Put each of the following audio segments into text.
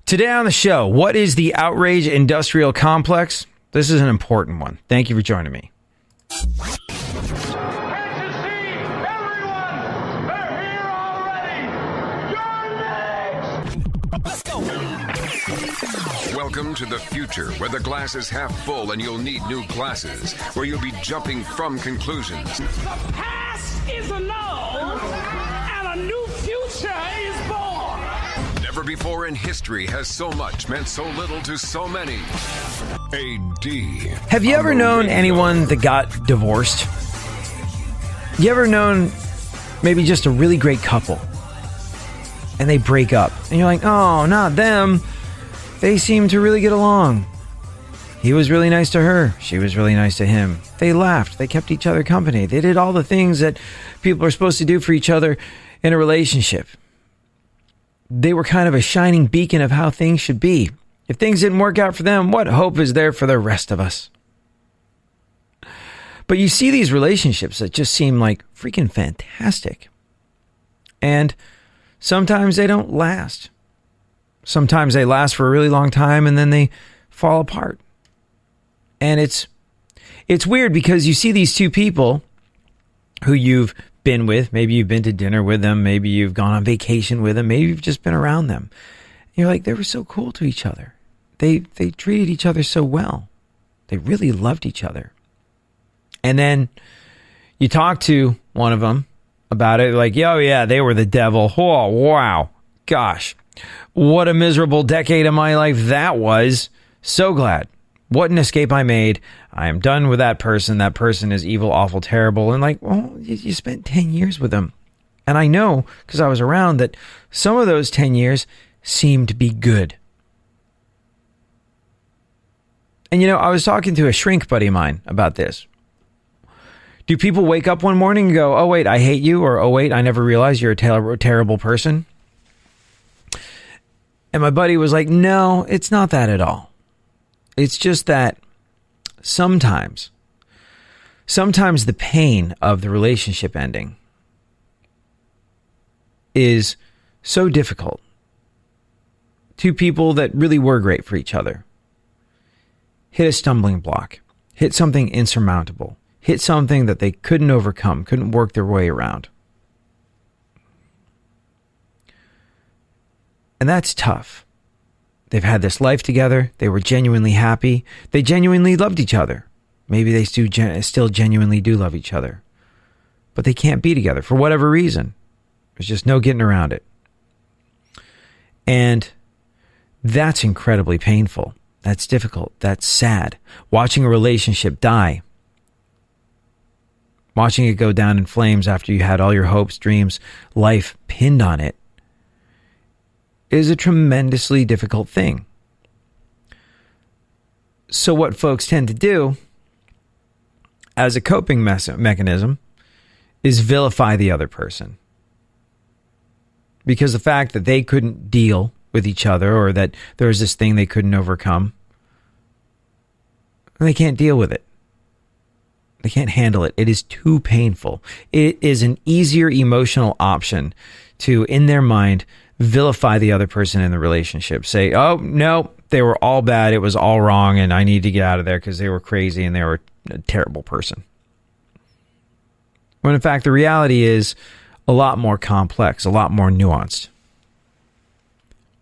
Today on the show, what is the Outrage industrial complex? This is an important one. Thank you for joining me. Welcome to the future, where the glass is half full and you'll need new glasses, where you'll be jumping from conclusions. The past is annulled, and a new future is born. Never before in history has so much meant so little to so many. AD. Have you ever known anyone that got divorced? You ever known maybe just a really great couple, and they break up, and you're like, oh, not them. They seem to really get along. He was really nice to her. She was really nice to him. They laughed. They kept each other company. They did all the things that people are supposed to do for each other in a relationship. They were kind of a shining beacon of how things should be. If things didn't work out for them, what hope is there for the rest of us? But you see these relationships that just seem like freaking fantastic. And sometimes they don't last. Sometimes they last for a really long time and then they fall apart. And it's weird because you see these two people who you've been with. Maybe you've been to dinner with them. Maybe you've gone on vacation with them. Maybe you've just been around them. You're like, they were so cool to each other. They treated each other so well. They really loved each other. And then you talk to one of them about it. Like, oh yeah, they were the devil. Oh, wow. Gosh. What a miserable decade of my life that was. So glad. What an escape I made. I am done with that person. That person is evil, awful, terrible. And like, well, you spent 10 years with them. And I know, because I was around, that some of those 10 years seemed to be good. And you know, I was talking to a shrink buddy of mine about this. Do people wake up one morning and go, oh wait, I hate you? Or oh wait, I never realized you're a terrible person? And my buddy was like, no, it's not that at all. It's just that sometimes the pain of the relationship ending is so difficult. Two people that really were great for each other hit a stumbling block, hit something insurmountable, hit something that they couldn't overcome, couldn't work their way around. And that's tough. They've had this life together. They were genuinely happy. They genuinely loved each other. Maybe they still genuinely do love each other. But they can't be together for whatever reason. There's just no getting around it. And that's incredibly painful. That's difficult. That's sad. Watching a relationship die. Watching it go down in flames after you had all your hopes, dreams, life pinned on it is a tremendously difficult thing. So what folks tend to do as a coping mechanism is vilify the other person. Because the fact that they couldn't deal with each other, or that there was this thing they couldn't overcome, they can't deal with it. They can't handle it. It is too painful. It is an easier emotional option to, in their mind, vilify the other person in the relationship. Say, oh, no, they were all bad. It was all wrong, and I need to get out of there because they were crazy and they were a terrible person. When in fact, the reality is a lot more complex, a lot more nuanced.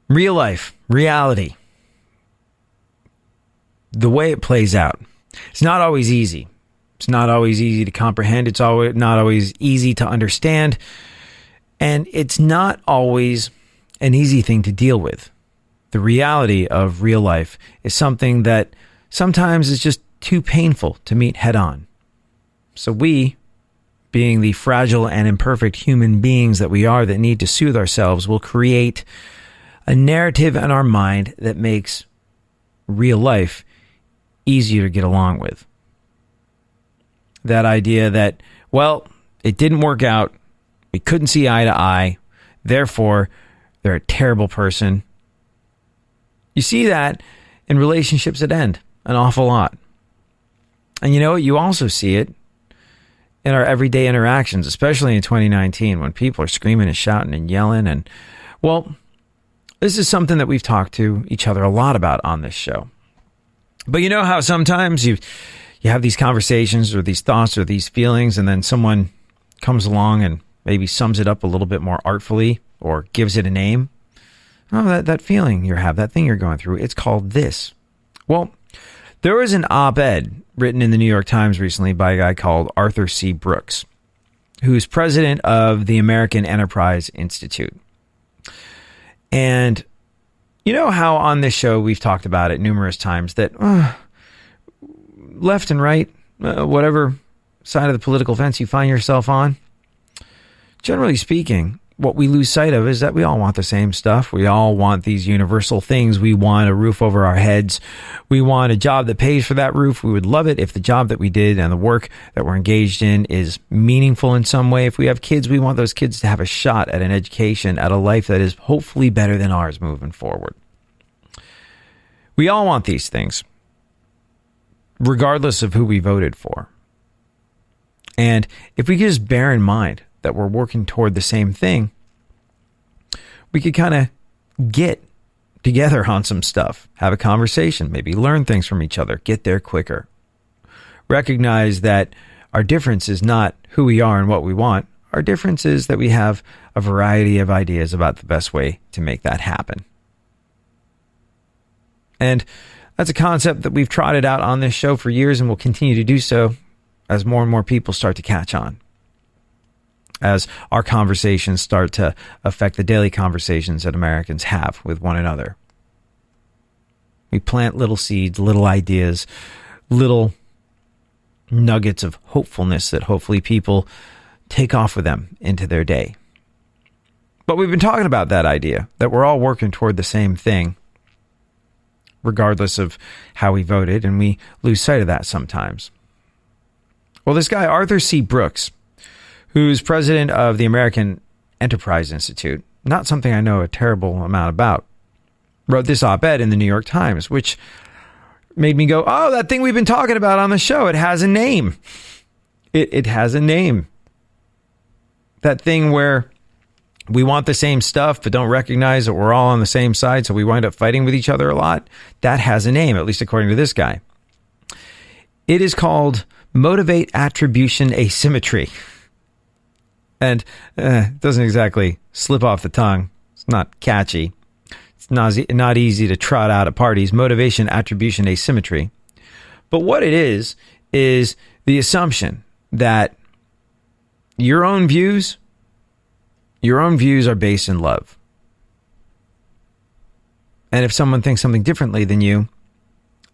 Real life, reality, the way it plays out, it's not always easy. It's not always easy to comprehend. It's not always easy to understand. And it's not always an easy thing to deal with. The reality of real life is something that sometimes is just too painful to meet head on. So we, being the fragile and imperfect human beings that we are that need to soothe ourselves, will create a narrative in our mind that makes real life easier to get along with. That idea that, well, it didn't work out. We couldn't see eye to eye. Therefore, they're a terrible person. You see that in relationships that end an awful lot. And you know what? You also see it in our everyday interactions, especially in 2019 when people are screaming and shouting and yelling. And, well, This is something that we've talked to each other a lot about on this show. But you know how sometimes you have these conversations or these thoughts or these feelings, and then someone comes along and maybe sums it up a little bit more artfully or gives it a name? Oh, that feeling you have, that thing you're going through, it's called this. Well, there was an op-ed written in the New York Times recently by a guy called Arthur C. Brooks, who's president of the American Enterprise Institute. And you know how on this show we've talked about it numerous times that left and right, whatever side of the political fence you find yourself on, generally speaking, what we lose sight of is that we all want the same stuff. We all want these universal things. We want a roof over our heads. We want a job that pays for that roof. We would love it if the job that we did and the work that we're engaged in is meaningful in some way. If we have kids, we want those kids to have a shot at an education, at a life that is hopefully better than ours moving forward. We all want these things, regardless of who we voted for. And if we could just bear in mind that we're working toward the same thing, we could kind of get together on some stuff, have a conversation, maybe learn things from each other, get there quicker. Recognize that our difference is not who we are and what we want. Our difference is that we have a variety of ideas about the best way to make that happen. And that's a concept that we've trotted out on this show for years and will continue to do so as more and more people start to catch on, as our conversations start to affect the daily conversations that Americans have with one another. We plant little seeds, little ideas, little nuggets of hopefulness that hopefully people take off with them into their day. But we've been talking about that idea, that we're all working toward the same thing, regardless of how we voted, and we lose sight of that sometimes. Well, this guy, Arthur C. Brooks, who's president of the American Enterprise Institute, not something I know a terrible amount about, wrote this op-ed in the New York Times, which made me go, oh, that thing we've been talking about on the show, it has a name. It has a name. That thing where we want the same stuff, but don't recognize that we're all on the same side, so we wind up fighting with each other a lot. That has a name, at least according to this guy. It is called motivate attribution asymmetry. And it doesn't exactly slip off the tongue. It's not catchy. It's not easy to trot out at parties. Motivation attribution asymmetry. But what it is the assumption that your own views are based in love. And if someone thinks something differently than you,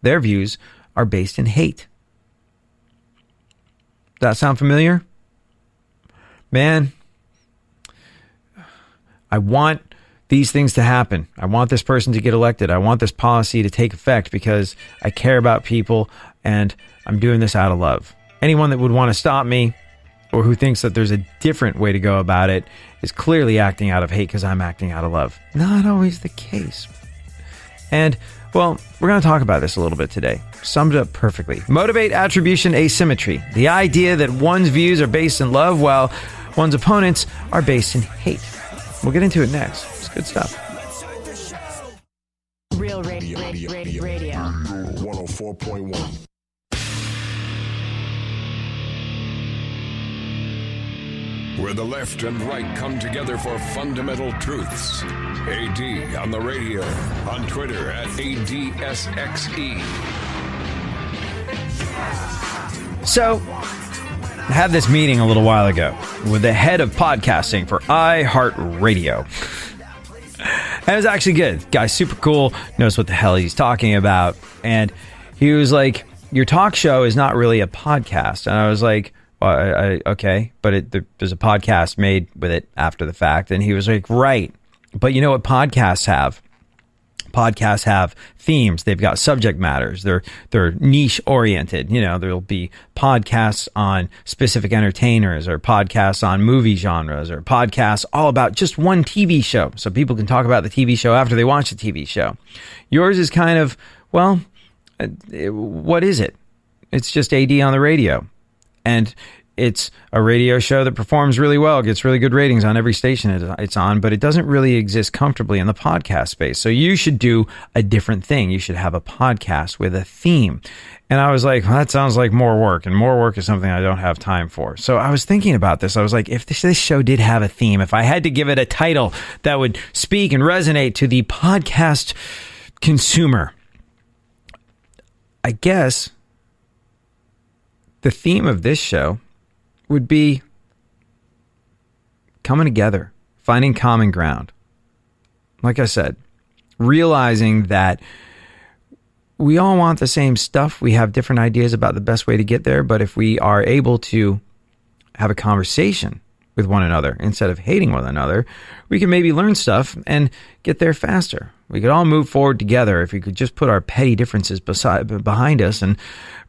their views are based in hate. Does that sound familiar? Man, I want these things to happen. I want this person to get elected. I want this policy to take effect because I care about people and I'm doing this out of love. Anyone that would want to stop me or who thinks that there's a different way to go about it is clearly acting out of hate because I'm acting out of love. Not always the case. And, well, we're going to talk about this a little bit today. Summed it up perfectly. Motivate attribution asymmetry. The idea that one's views are based in love while one's opponents are based in hate. We'll get into it next. It's good stuff. Real radio. 104.1. Where the left and right come together for fundamental truths. AD on the radio, on Twitter at ADSXE. So, I had this meeting a little while ago with the head of podcasting for iHeartRadio. And it was actually good. Guy's super cool, knows what the hell he's talking about. And he was like, your talk show is not really a podcast. And I was like, well, okay, but there's a podcast made with it after the fact. And he was like, right. But you know what podcasts have? Podcasts have themes. They've got subject matters. They're niche oriented. You know, there'll be podcasts on specific entertainers or podcasts on movie genres or podcasts all about just one TV show. So people can talk about the TV show after they watch the TV show. Yours is kind of, well, what is it? It's just AD on the radio. And it's a radio show that performs really well, gets really good ratings on every station it's on, but it doesn't really exist comfortably in the podcast space. So you should do a different thing. You should have a podcast with a theme. And I was like, well, that sounds like more work, and more work is something I don't have time for. So I was thinking about this. I was like, if this show did have a theme, if I had to give it a title that would speak and resonate to the podcast consumer, I guess the theme of this show would be coming together, finding common ground. Like I said, realizing that we all want the same stuff. We have different ideas about the best way to get there. But if we are able to have a conversation with one another instead of hating one another, we can maybe learn stuff and get there faster. We could all move forward together if we could just put our petty differences behind us and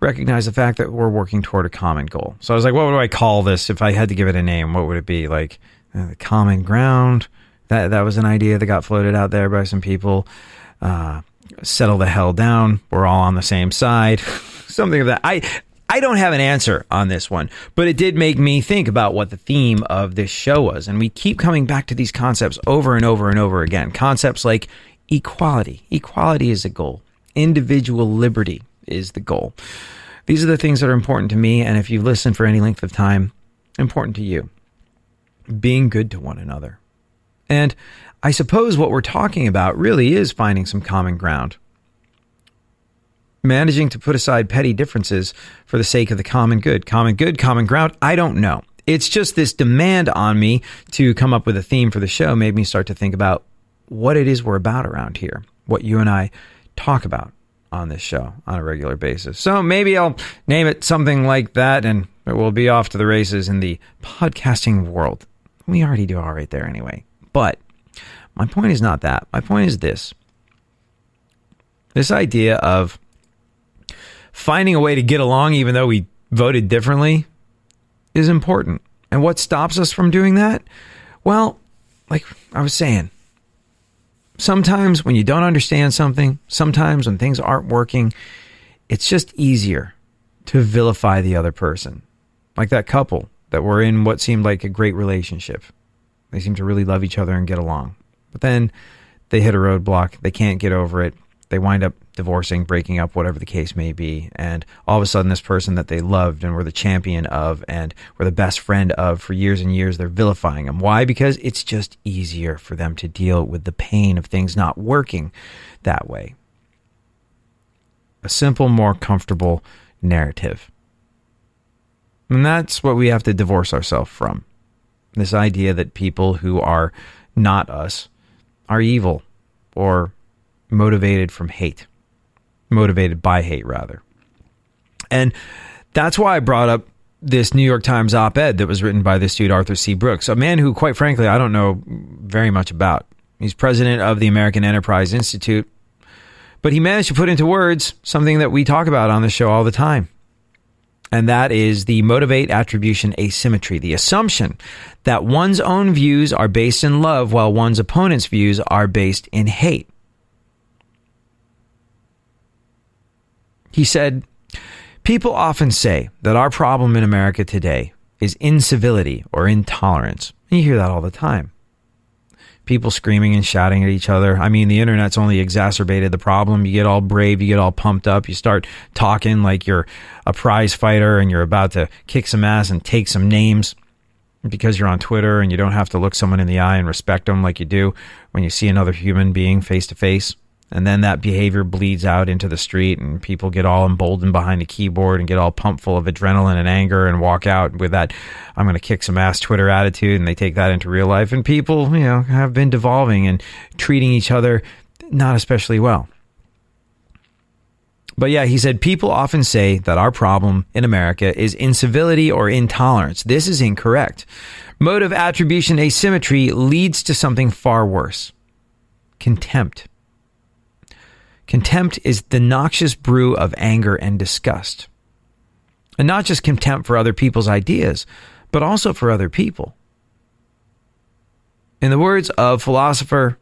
recognize the fact that we're working toward a common goal. So I was like, what would I call this? If I had to give it a name, what would it be? Like the common ground? That was an idea that got floated out there by some people. Settle the hell down. We're all on the same side. Something of that. I don't have an answer on this one, but it did make me think about what the theme of this show was. And we keep coming back to these concepts over and over and over again. Concepts like equality. Equality is a goal. Individual liberty is the goal. These are the things that are important to me. And if you've listened for any length of time, important to you. Being good to one another. And I suppose what we're talking about really is finding some common ground. Managing to put aside petty differences for the sake of the common good. Common good, common ground, I don't know. It's just this demand on me to come up with a theme for the show made me start to think about what it is we're about around here. What you and I talk about on this show on a regular basis. So maybe I'll name it something like that and we'll be off to the races in the podcasting world. We already do all right there anyway. But my point is not that. My point is this. This idea of finding a way to get along even though we voted differently is important. And what stops us from doing that? Well, like I was saying, sometimes when you don't understand something, sometimes when things aren't working, it's just easier to vilify the other person. Like that couple that were in what seemed like a great relationship. They seem to really love each other and get along. But then they hit a roadblock. They can't get over it. They wind up divorcing, breaking up, whatever the case may be. And all of a sudden, this person that they loved and were the champion of and were the best friend of for years and years, they're vilifying them. Why? Because it's just easier for them to deal with the pain of things not working that way. A simple, more comfortable narrative. And that's what we have to divorce ourselves from. This idea that people who are not us are evil or motivated from hate. Motivated by hate, rather. And that's why I brought up this New York Times op-ed that was written by this dude, Arthur C. Brooks, a man who, quite frankly, I don't know very much about. He's president of the American Enterprise Institute, but he managed to put into words something that we talk about on the show all the time. And that is the motivate attribution asymmetry, the assumption that one's own views are based in love while one's opponent's views are based in hate. He said, people often say that our problem in America today is incivility or intolerance. And you hear that all the time. People screaming and shouting at each other. I mean, the internet's only exacerbated the problem. You get all brave, you get all pumped up, you start talking like you're a prize fighter and you're about to kick some ass and take some names because you're on Twitter and you don't have to look someone in the eye and respect them like you do when you see another human being face to face. And then that behavior bleeds out into the street and people get all emboldened behind a keyboard and get all pumped full of adrenaline and anger and walk out with that I'm going to kick some ass Twitter attitude, and they take that into real life. And people, have been devolving and treating each other not especially well. But yeah, he said, people often say that our problem in America is incivility or intolerance. This is incorrect. Motive attribution asymmetry leads to something far worse. Contempt. Contempt is the noxious brew of anger and disgust. And not just contempt for other people's ideas, but also for other people. In the words of philosopher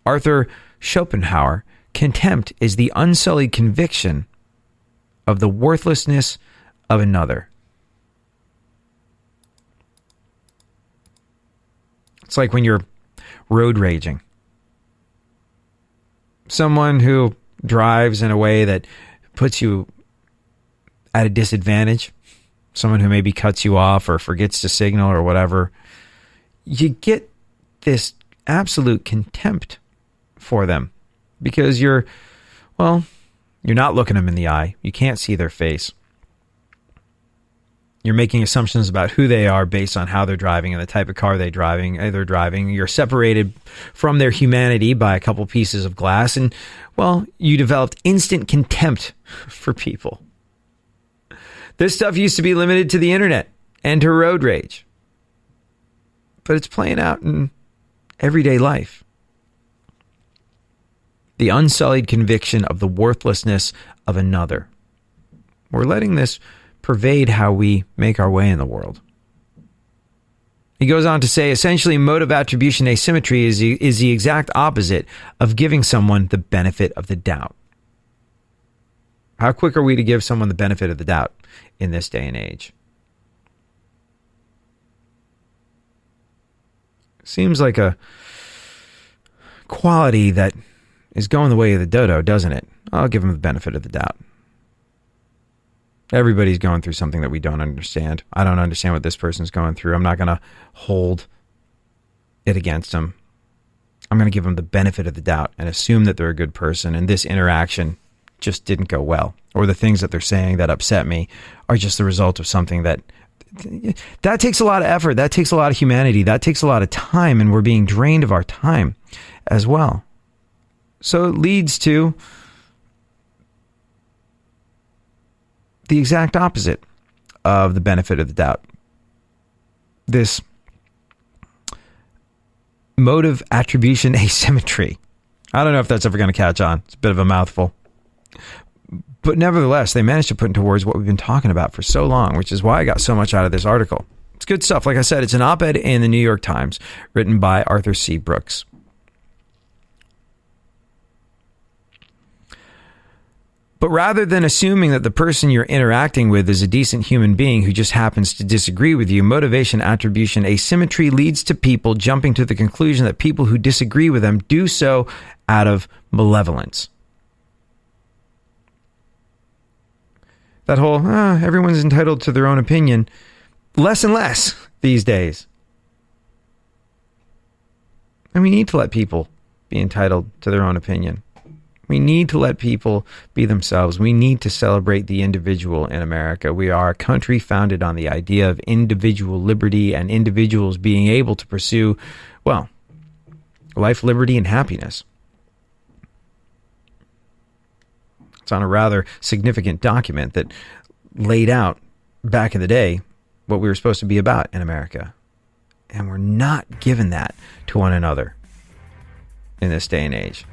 Arthur Schopenhauer, contempt is the unsullied conviction of the worthlessness of another. It's like when you're road raging. Someone who drives in a way that puts you at a disadvantage, someone who maybe cuts you off or forgets to signal or whatever, you get this absolute contempt for them because you're not looking them in the eye. You can't see their face. You're making assumptions about who they are based on how they're driving and the type of car they're driving. You're separated from their humanity by a couple pieces of glass. And, well, you developed instant contempt for people. This stuff used to be limited to the internet and to road rage. But it's playing out in everyday life. The unsullied conviction of the worthlessness of another. We're letting this pervade how we make our way in the world. He goes on to say, essentially, motive attribution asymmetry is the exact opposite of giving someone the benefit of the doubt. How quick are we to give someone the benefit of the doubt in this day and age? Seems like a quality that is going the way of the dodo, doesn't it? I'll give him the benefit of the doubt. Everybody's going through something that we don't understand. I don't understand what this person's going through. I'm not going to hold it against them. I'm going to give them the benefit of the doubt and assume that they're a good person. And this interaction just didn't go well. Or the things that they're saying that upset me are just the result of something that takes a lot of effort. That takes a lot of humanity. That takes a lot of time. And we're being drained of our time as well. So it leads to the exact opposite of the benefit of the doubt. This motive attribution asymmetry. I don't know if that's ever going to catch on. It's a bit of a mouthful. But nevertheless, they managed to put into words what we've been talking about for so long, which is why I got so much out of this article. It's good stuff. Like I said, it's an op-ed in the New York Times written by Arthur C. Brooks. But rather than assuming that the person you're interacting with is a decent human being who just happens to disagree with you, motivation attribution asymmetry leads to people jumping to the conclusion that people who disagree with them do so out of malevolence. That whole, everyone's entitled to their own opinion, less and less these days. And we need to let people be entitled to their own opinion. We need to let people be themselves. We need to celebrate the individual in America. We are a country founded on the idea of individual liberty and individuals being able to pursue, well, life, liberty, and happiness. It's on a rather significant document that laid out back in the day what we were supposed to be about in America. And we're not giving that to one another in this day and age.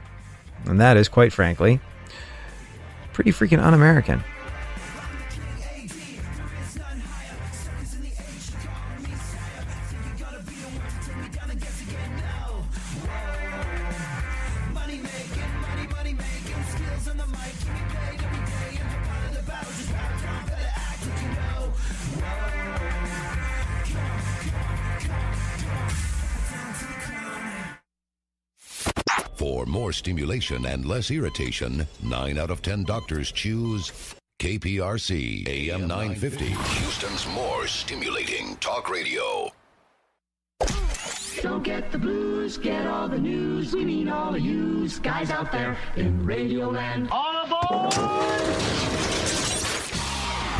And that is, quite frankly, pretty freaking un-American. For more stimulation and less irritation, 9 out of 10 doctors choose KPRC AM 950. Houston's more stimulating talk radio. Don't get the blues, get all the news. We mean all of you guys out there in Radioland. All aboard!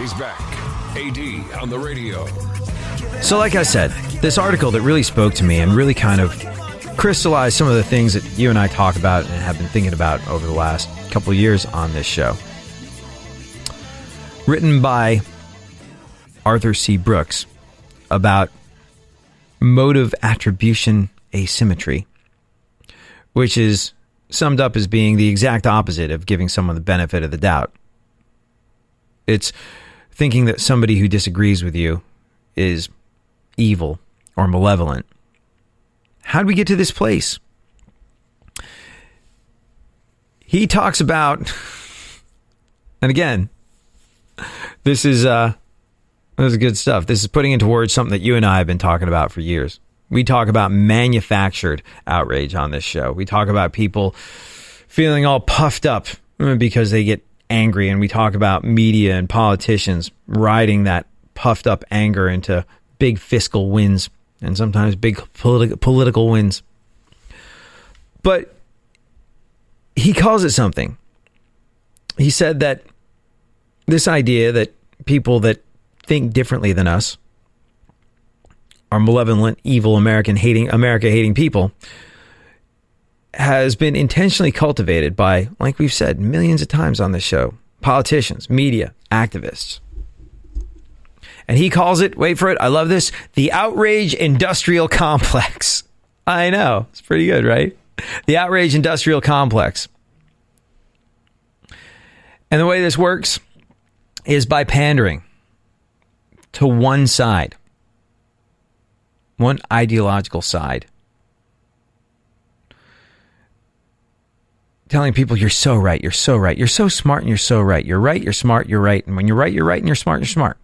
He's back. AD on the radio. So like I said, this article that really spoke to me and really kind of crystallized some of the things that you and I talk about and have been thinking about over the last couple of years on this show. Written by Arthur C. Brooks about motive attribution asymmetry, which is summed up as being the exact opposite of giving someone the benefit of the doubt. It's thinking that somebody who disagrees with you is evil or malevolent. How did we get to this place? He talks about, and again, this is good stuff. This is putting into words something that you and I have been talking about for years. We talk about manufactured outrage on this show. We talk about people feeling all puffed up because they get angry, and we talk about media and politicians riding that puffed up anger into big fiscal wins and sometimes big political wins. But he calls it something. He said that this idea that people that think differently than us are malevolent, evil, America hating people has been intentionally cultivated by, like we've said millions of times on this show, politicians, media, activists. And he calls it, wait for it, I love this, the outrage industrial complex. I know, it's pretty good, right? The outrage industrial complex. And the way this works is by pandering to one side, one ideological side. Telling people, you're so right, you're so right, you're so smart and you're so right. You're right, you're smart, you're right. And when you're right, you're right, and you're smart, you're smart.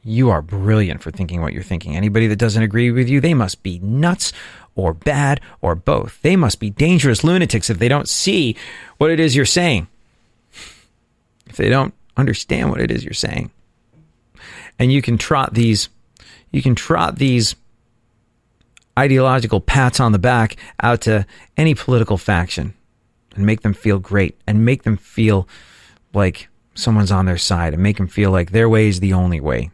You are brilliant for thinking what you're thinking. Anybody that doesn't agree with you, they must be nuts or bad or both. They must be dangerous lunatics if they don't see what it is you're saying. If they don't understand what it is you're saying. And you can trot these ideological pats on the back out to any political faction and make them feel great and make them feel like someone's on their side and make them feel like their way is the only way.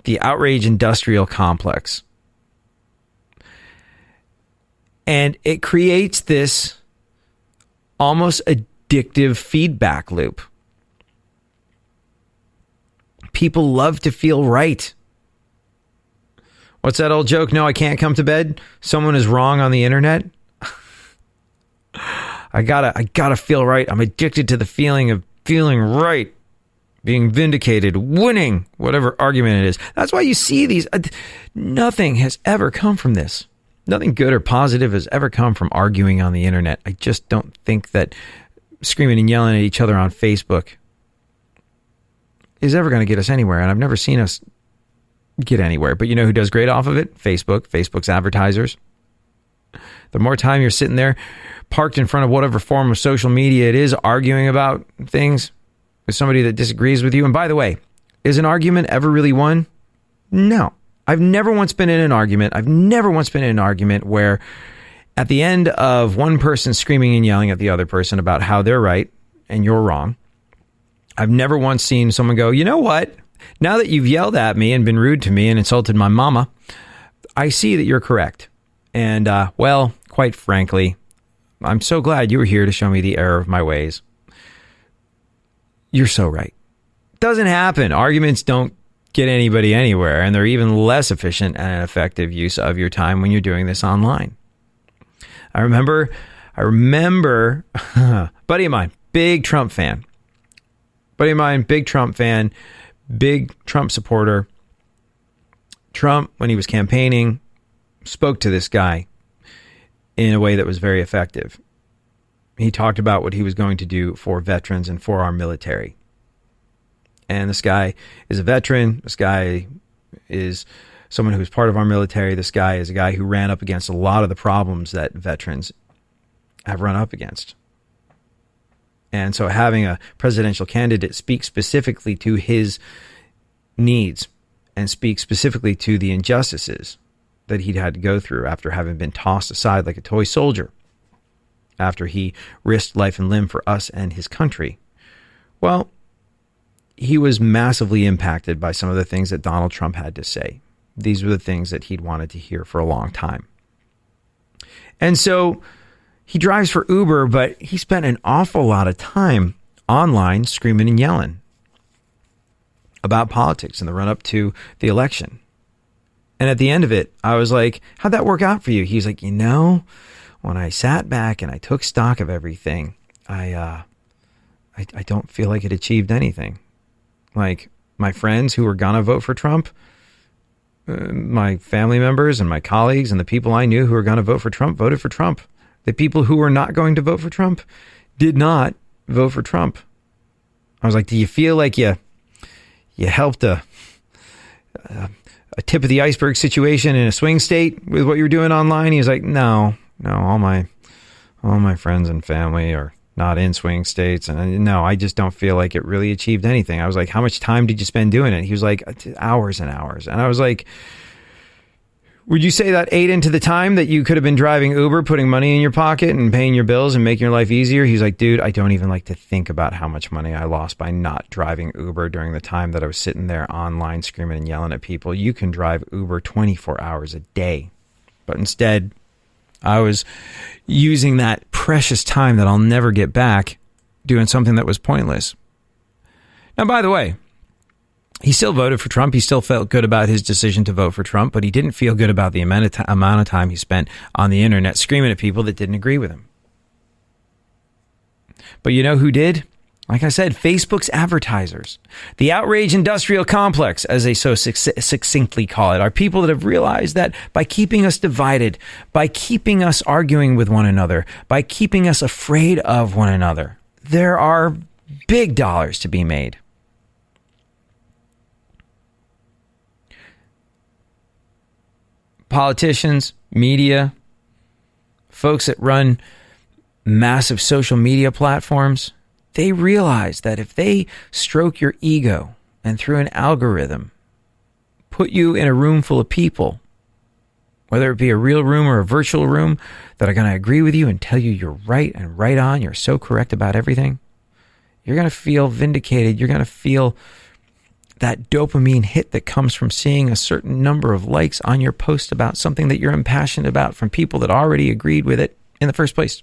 The outrage industrial complex. And it creates this almost addictive feedback loop. People love to feel right. What's that old joke? No, I can't come to bed. Someone is wrong on the internet. I gotta feel right. I'm addicted to the feeling of feeling right, being vindicated, winning, whatever argument it is. That's why you see these. Nothing has ever come from this. Nothing good or positive has ever come from arguing on the internet. I just don't think that screaming and yelling at each other on Facebook is ever going to get us anywhere. And I've never seen us get anywhere. But you know who does great off of it? Facebook's advertisers. The more time you're sitting there parked in front of whatever form of social media it is, arguing about things with somebody that disagrees with you. And by the way, is an argument ever really won? No. I've never once been in an argument where at the end of one person screaming and yelling at the other person about how they're right and you're wrong, I've never once seen someone go, you know what? Now that you've yelled at me and been rude to me and insulted my mama, I see that you're correct. And, well, quite frankly, I'm so glad you were here to show me the error of my ways. You're so right. Doesn't happen. Arguments don't get anybody anywhere, and they're even less efficient and effective use of your time when you're doing this online. I remember, buddy of mine, big Trump supporter. Trump, when he was campaigning, spoke to this guy in a way that was very effective. He talked about what he was going to do for veterans and for our military. And this guy is a veteran. This guy is someone who's part of our military. This guy is a guy who ran up against a lot of the problems that veterans have run up against. And so having a presidential candidate speak specifically to his needs and speak specifically to the injustices that he'd had to go through after having been tossed aside like a toy soldier, after he risked life and limb for us and his country. Well, he was massively impacted by some of the things that Donald Trump had to say. These were the things that he'd wanted to hear for a long time. And so he drives for Uber, but he spent an awful lot of time online screaming and yelling about politics in the run-up to the election. And at the end of it, I was like, how'd that work out for you? He's like, when I sat back and I took stock of everything, I don't feel like it achieved anything. Like, my friends who were gonna vote for Trump, my family members and my colleagues and the people I knew who were gonna vote for Trump voted for Trump. The people who were not going to vote for Trump did not vote for Trump. I was like, do you feel like you helped a a tip of the iceberg situation in a swing state with what you're doing online? He was like, no, all my friends and family are not in swing states. And no, I just don't feel like it really achieved anything. I was like, how much time did you spend doing it? He was like, hours and hours. And I was like, would you say that ate into the time that you could have been driving Uber, putting money in your pocket and paying your bills and making your life easier? He's like, dude, I don't even like to think about how much money I lost by not driving Uber during the time that I was sitting there online screaming and yelling at people. You can drive Uber 24 hours a day. But instead, I was using that precious time that I'll never get back doing something that was pointless. Now, by the way, he still voted for Trump. He still felt good about his decision to vote for Trump, but he didn't feel good about the amount of time he spent on the internet screaming at people that didn't agree with him. But you know who did? Like I said, Facebook's advertisers. The outrage industrial complex, as they so succinctly call it, are people that have realized that by keeping us divided, by keeping us arguing with one another, by keeping us afraid of one another, there are big dollars to be made. Politicians, media, folks that run massive social media platforms, they realize that if they stroke your ego and through an algorithm put you in a room full of people, whether it be a real room or a virtual room, that are going to agree with you and tell you you're right and right on, you're so correct about everything, you're going to feel vindicated. You're going to feel that dopamine hit that comes from seeing a certain number of likes on your post about something that you're impassioned about from people that already agreed with it in the first place.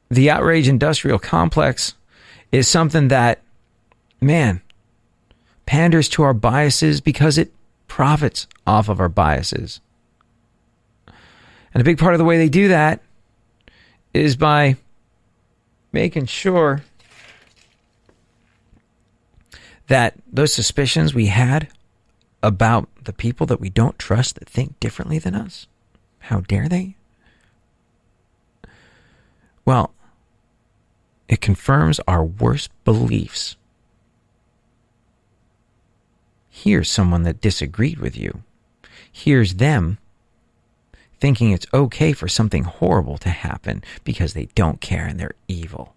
The outrage industrial complex is something that, man, panders to our biases because it profits off of our biases. And a big part of the way they do that is by making sure that those suspicions we had about the people that we don't trust that think differently than us, how dare they? Well, it confirms our worst beliefs. Here's someone that disagreed with you. Here's them thinking it's okay for something horrible to happen because they don't care and they're evil.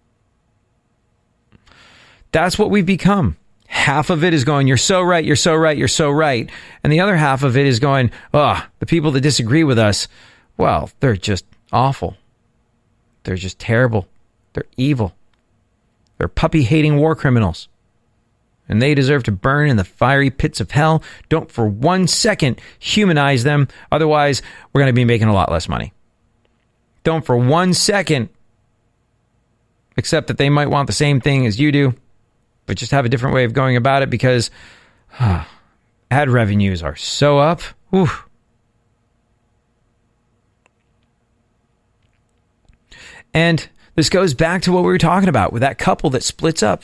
That's what we've become. Half of it is going, you're so right, you're so right, you're so right. And the other half of it is going, the people that disagree with us, well, they're just awful. They're just terrible. They're evil. They're puppy-hating war criminals. And they deserve to burn in the fiery pits of hell. Don't for 1 second humanize them. Otherwise, we're going to be making a lot less money. Don't for 1 second accept that they might want the same thing as you do, but just have a different way of going about it because ad revenues are so up. Whew. And this goes back to what we were talking about with that couple that splits up.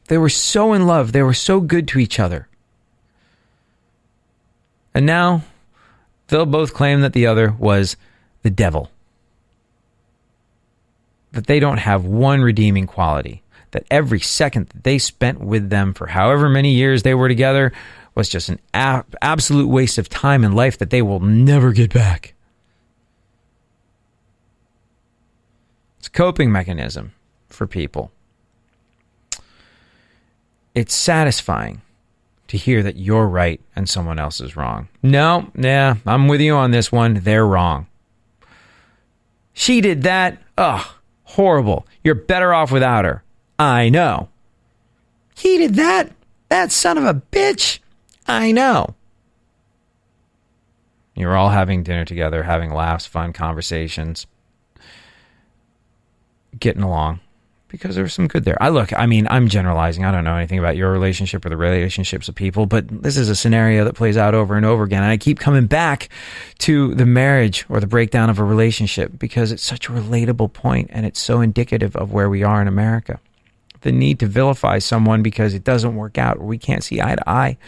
They were so in love. They were so good to each other. And now they'll both claim that the other was the devil. That they don't have one redeeming quality. That every second that they spent with them for however many years they were together was just an absolute waste of time and life that they will never get back. It's a coping mechanism for people. It's satisfying to hear that you're right and someone else is wrong. No, I'm with you on this one. They're wrong. She did that. Horrible. You're better off without her. I know. He did that. That son of a bitch. I know. You're all having dinner together, having laughs, fun conversations, getting along. Because there's some good there. I'm generalizing. I don't know anything about your relationship or the relationships of people, but this is a scenario that plays out over and over again. And I keep coming back to the marriage or the breakdown of a relationship because it's such a relatable point and it's so indicative of where we are in America. The need to vilify someone because it doesn't work out or we can't see eye to eye.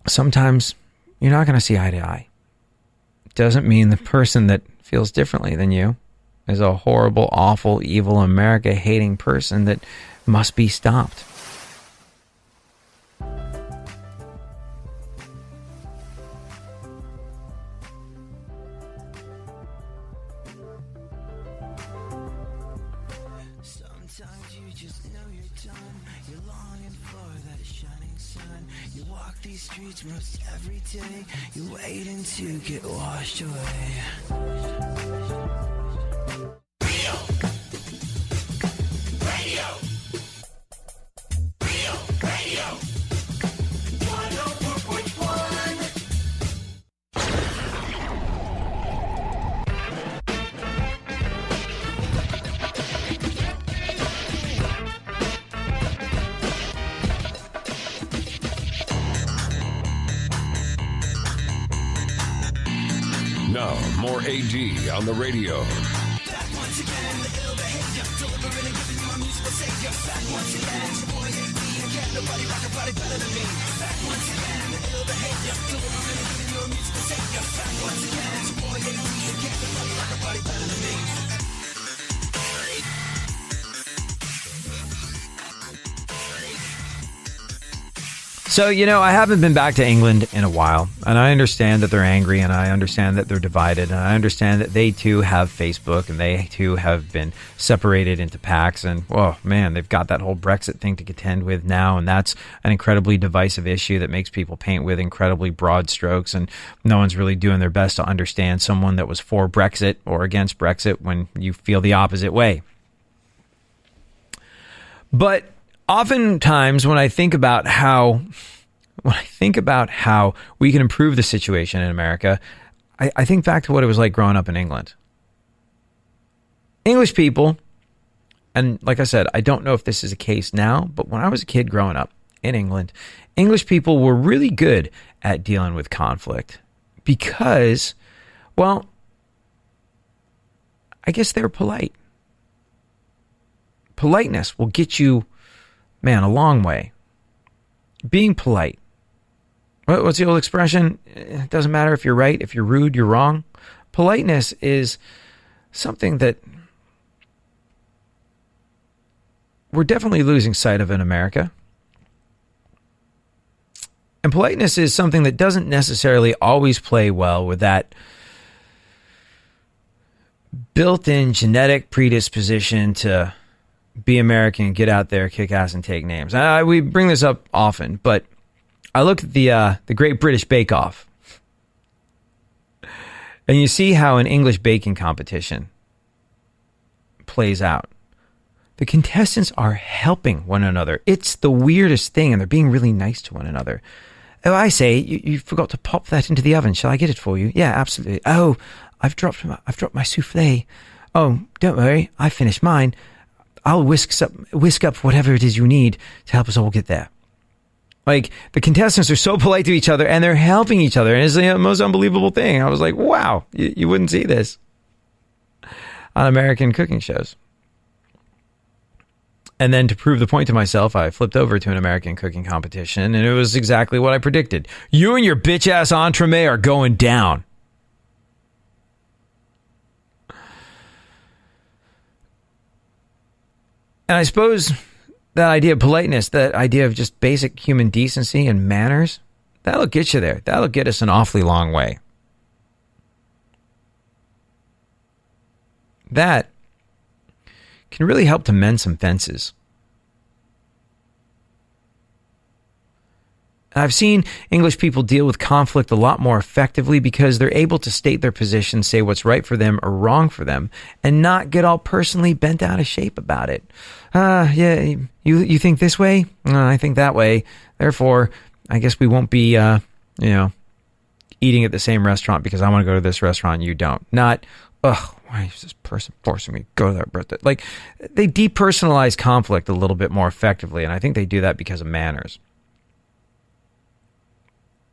Sometimes you're not going to see eye to eye. It doesn't mean the person that feels differently than you is a horrible, awful, evil, America-hating person that must be stopped. Sometimes you just know you're done. You're longing for that shining sun. You walk these streets most every day. You're waiting to get washed away. Radio. Radio. 104.1. Now, more AD on the radio. So, I haven't been back to England in a while, and I understand that they're angry, and I understand that they're divided, and I understand that they too have Facebook, and they too have been separated into packs, and, oh man, they've got that whole Brexit thing to contend with now, and that's an incredibly divisive issue that makes people paint with incredibly broad strokes, and no one's really doing their best to understand someone that was for Brexit or against Brexit when you feel the opposite way. But oftentimes when I think about how we can improve the situation in America, I think back to what it was like growing up in England. English people, and like I said, I don't know if this is the case now, but when I was a kid growing up in England, English people were really good at dealing with conflict because, well, I guess they were polite. Politeness will get you, man, a long way. Being polite. What's the old expression? It doesn't matter if you're right, if you're rude, you're wrong. Politeness is something that we're definitely losing sight of in America. And politeness is something that doesn't necessarily always play well with that built-in genetic predisposition to be American, get out there, kick ass, and take names. We bring this up often, but I look at the Great British Bake Off, and you see how an English baking competition plays out. The contestants are helping one another. It's the weirdest thing, and they're being really nice to one another. Oh, I say, you forgot to pop that into the oven. Shall I get it for you? Yeah, absolutely. Oh, I've dropped my souffle. Oh, don't worry, I finished mine. I'll whisk up whatever it is you need to help us all get there. Like, the contestants are so polite to each other, and they're helping each other, and it's the most unbelievable thing. I was like, wow, you wouldn't see this on American cooking shows. And then to prove the point to myself, I flipped over to an American cooking competition, and it was exactly what I predicted. You and your bitch-ass entremet are going down. And I suppose that idea of politeness, that idea of just basic human decency and manners, that'll get you there. That'll get us an awfully long way. That can really help to mend some fences. I've seen English people deal with conflict a lot more effectively because they're able to state their position, say what's right for them or wrong for them, and not get all personally bent out of shape about it. Yeah, you think this way? I think that way. Therefore, I guess we won't be, eating at the same restaurant because I want to go to this restaurant and you don't. Not, why is this person forcing me to go to that birthday? Like, they depersonalize conflict a little bit more effectively, and I think they do that because of manners.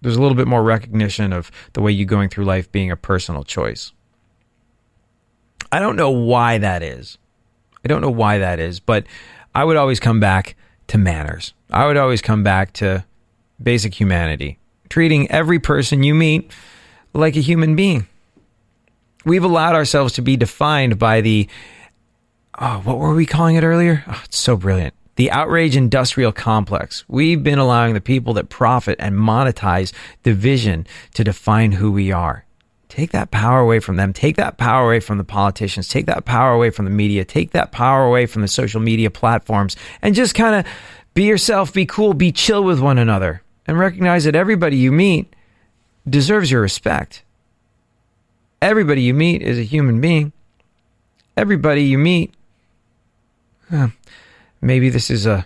There's a little bit more recognition of the way you're going through life being a personal choice. I don't know why that is. But I would always come back to manners. I would always come back to basic humanity. Treating every person you meet like a human being. We've allowed ourselves to be defined by the, what were we calling it earlier? Oh, it's so brilliant. The outrage industrial complex. We've been allowing the people that profit and monetize division to define who we are. Take that power away from them. Take that power away from the politicians. Take that power away from the media. Take that power away from the social media platforms and just kind of be yourself, be cool, be chill with one another, and recognize that everybody you meet deserves your respect. Everybody you meet is a human being. Everybody you meet, maybe this is a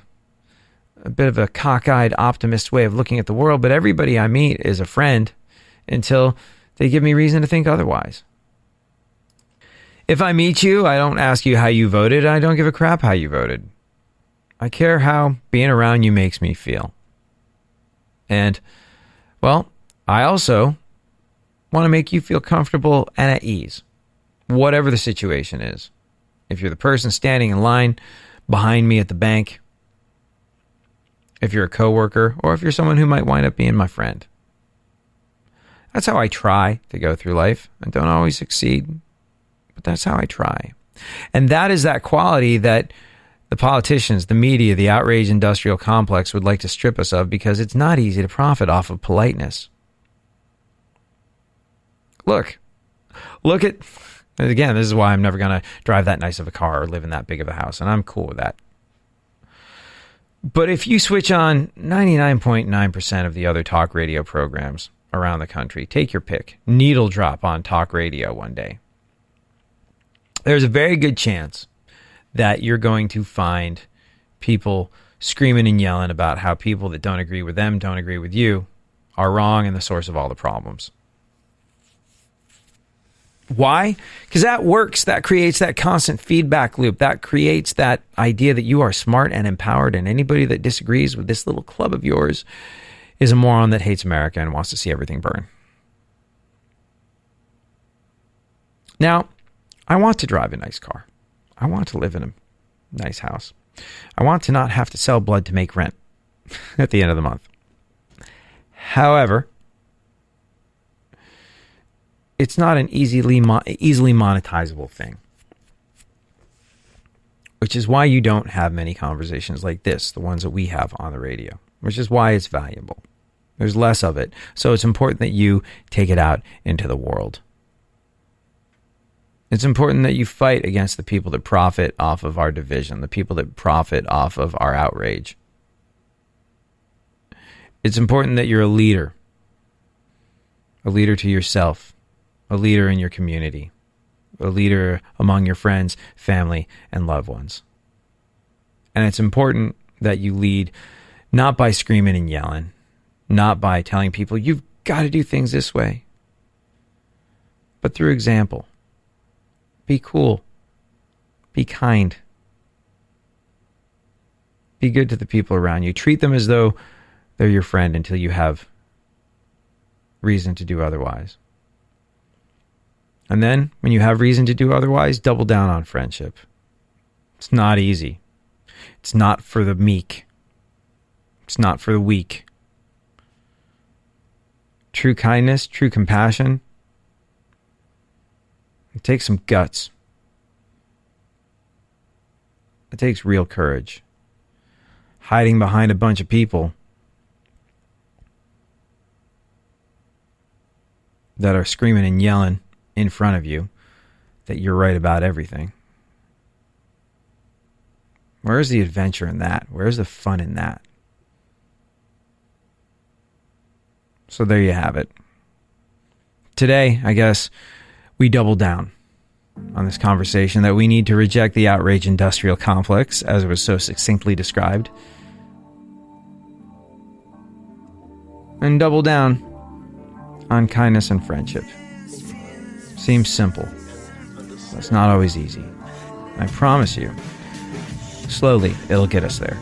bit of a cockeyed optimist way of looking at the world, but everybody I meet is a friend until they give me reason to think otherwise. If I meet you, I don't ask you how you voted. I don't give a crap how you voted. I care how being around you makes me feel. And, well, I also want to make you feel comfortable and at ease, whatever the situation is. If you're the person standing in line behind me at the bank, if you're a coworker, or if you're someone who might wind up being my friend. That's how I try to go through life. I don't always succeed, but that's how I try. And that is that quality that the politicians, the media, the outrage industrial complex would like to strip us of, because it's not easy to profit off of politeness. Look at, again, this is why I'm never going to drive that nice of a car or live in that big of a house, and I'm cool with that. But if you switch on 99.9% of the other talk radio programs around the country, take your pick, needle drop on talk radio one day, there's a very good chance that you're going to find people screaming and yelling about how people that don't agree with them, don't agree with you, are wrong and the source of all the problems. Why? Because that works. That creates that constant feedback loop. That creates that idea that you are smart and empowered, and anybody that disagrees with this little club of yours is a moron that hates America and wants to see everything burn. Now, I want to drive a nice car. I want to live in a nice house. I want to not have to sell blood to make rent at the end of the month. However, it's not an easily monetizable thing, which is why you don't have many conversations like this, the ones that we have on the radio, which is why it's valuable. There's less of it, so it's important that you take it out into the world. It's important that you fight against the people that profit off of our division, the people that profit off of our outrage. It's important that you're a leader to yourself, a leader in your community, a leader among your friends, family, and loved ones. And it's important that you lead not by screaming and yelling, not by telling people you've got to do things this way, but through example. Be cool. Be kind. Be good to the people around you. Treat them as though they're your friend until you have reason to do otherwise. And then, when you have reason to do otherwise, double down on friendship. It's not easy. It's not for the meek. It's not for the weak. True kindness, true compassion, it takes some guts. It takes real courage. Hiding behind a bunch of people that are screaming and yelling in front of you that you're right about everything. Where's the adventure in that? Where's the fun in that? So there you have it. Today, I guess, we double down on this conversation that we need to reject the outrage industrial complex, as it was so succinctly described, and double down on kindness and friendship. Seems simple, but it's not always easy. I promise you, slowly it'll get us there.